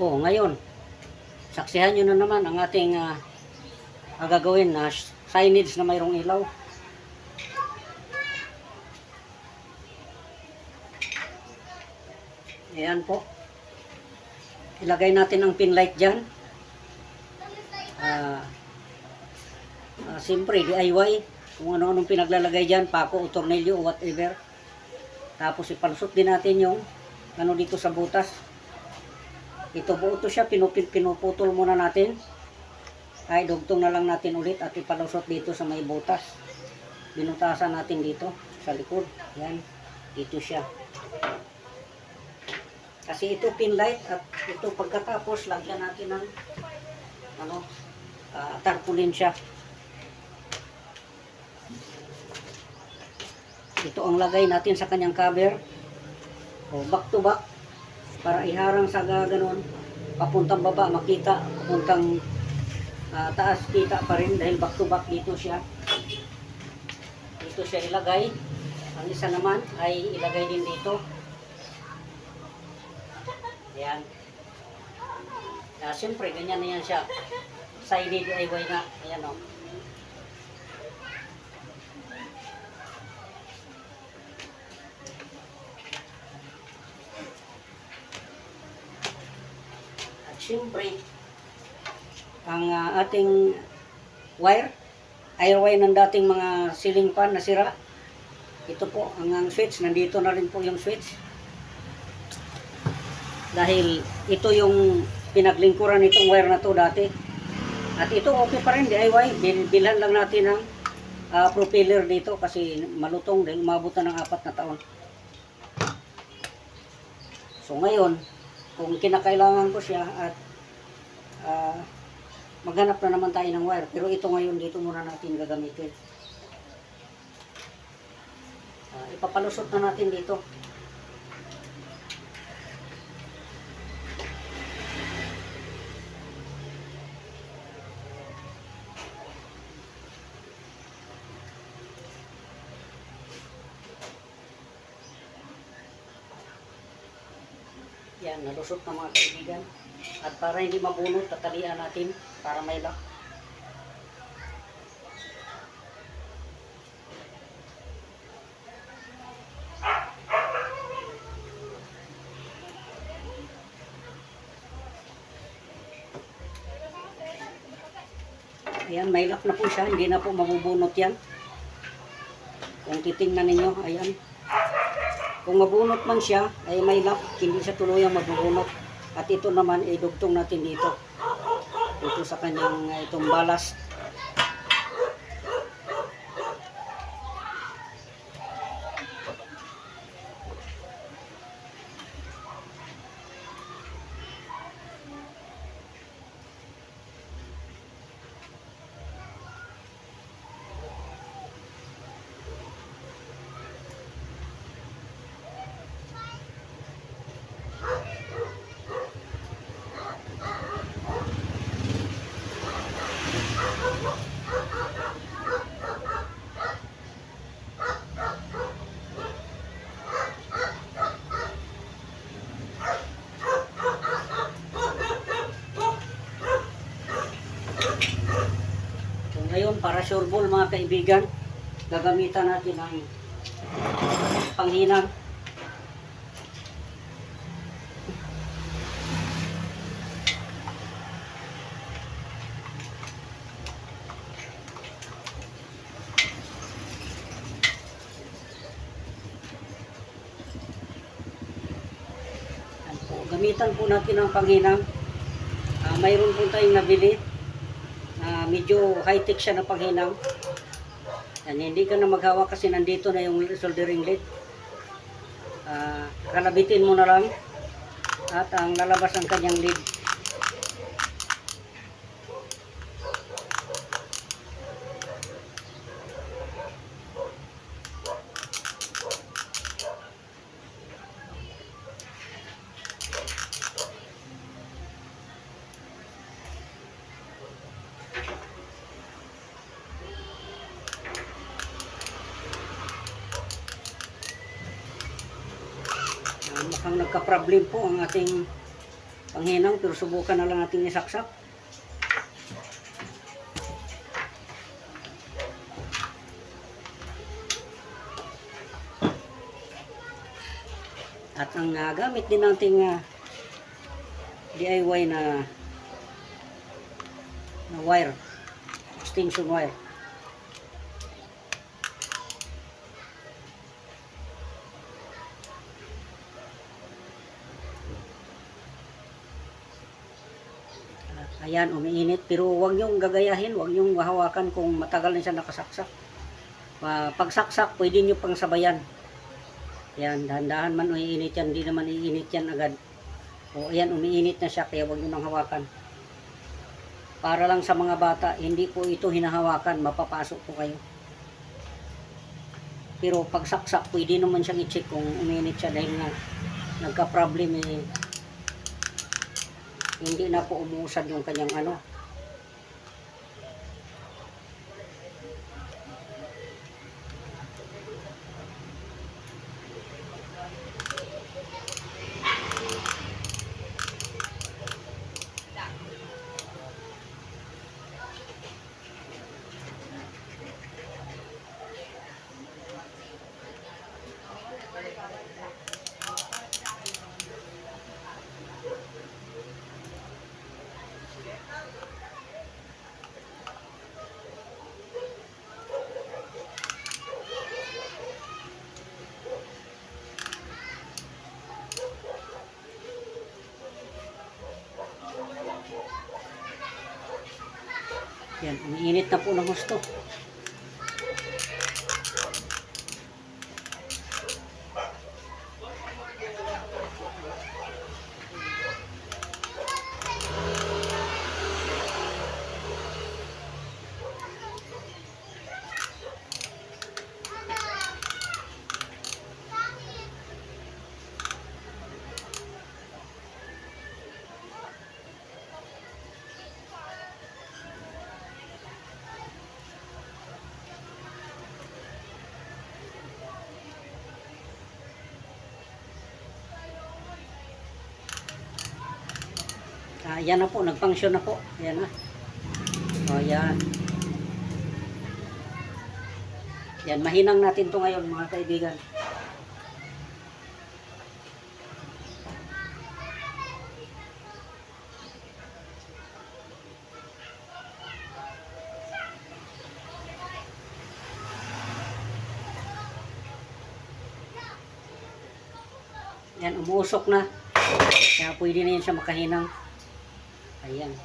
Ngayon, saksihan nyo na naman ang ating gagawin na signage na mayroong ilaw. Ayan po. Ilagay natin ang pin light dyan. Siyempre, DIY. Kung ano-anong pinaglalagay dyan, pako o tornilyo o whatever. Tapos ipalusot din natin yung ano dito sa butas. Ito buo to siya, pinuputol muna natin. Ay, dugtong na lang natin ulit at ipalusot dito sa may butas. Binutasan natin dito sa likod. Yan, dito siya. Kasi ito pin light at ito pagkatapos lagyan natin ng tarpaulin siya. Ito ang lagay natin sa kanyang cover. Back to back para iharang sa ganoon, papuntang baba makita, papuntang taas kita pa rin dahil back to back dito siya. Dito siya ilagay. Ang isa naman ay ilagay din dito. Ayan. Siyempre, ganyan na yan siya. Side DIY na. Ayan o. At siyempre, ang ating wire, air wire ng dating mga ceiling fan na sira. Ito po, ang switch. Nandito na rin po yung switch. Dahil ito yung pinaglingkuran nitong wire na to dati. At ito okay pa rin, DIY. Bilhan lang natin ng propeller dito kasi malutong dahil umabot na ng 4 na taon. So ngayon, kung kinakailangan ko siya at maghanap na naman tayo ng wire. Pero ito ngayon, dito muna natin gagamitin. Ipapalusot na natin dito. Yan, nalusot na mga kaibigan. At para hindi mabunot, tatalian natin para may lock. Ayan, may lock na po siya. Hindi na po mabubunot yan. Kung titingnan ninyo, ayan. Kung mabunot man siya, ay may lock, hindi siya tuluyang mabubunot. At ito naman, idugtong natin dito. Dito sa kanyang itong ballast. Ngayon, para sure ball mga kaibigan, gagamitan natin ang panghinang. Gamitan po natin ang panghinang. Mayroon po tayong nabili. Medyo high-tech siya na panghinang. Yan, hindi ka na maghawak kasi nandito na yung soldering lead. Kalabitin mo na lang at ang lalabas ang kanyang lead. Mukhang nagka-problem po ang ating panghinang, pero subukan na lang natin isaksak. At ang gamit din nating DIY na wire, extension wire. Ayan, umiinit, pero huwag nyong gagayahin, huwag nyong hawakan kung matagal na siya nakasaksak. Pagsaksak, pwede nyo pang sabayan. Yan, dahan-dahan man umiinit yan, hindi naman iinit yan agad. O ayan, umiinit na siya, kaya huwag nyo nang hawakan. Para lang sa mga bata, hindi po ito hinahawakan, mapapasok po kayo. Pero pag saksak, pwede naman siyang i-check kung uminit siya dahil nga nagka-problem hindi na po umuusad yung kanyang ano. Yan, umiinit na po ng husto. Yan na po, nag-function na po. Yan na. O, yan. Yan, mahinang natin to ngayon mga kaibigan. Yan, umuusok na. Kaya pwede na yan siya makahinang. Ayan.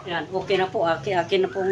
Yan, okay na po. Akin na po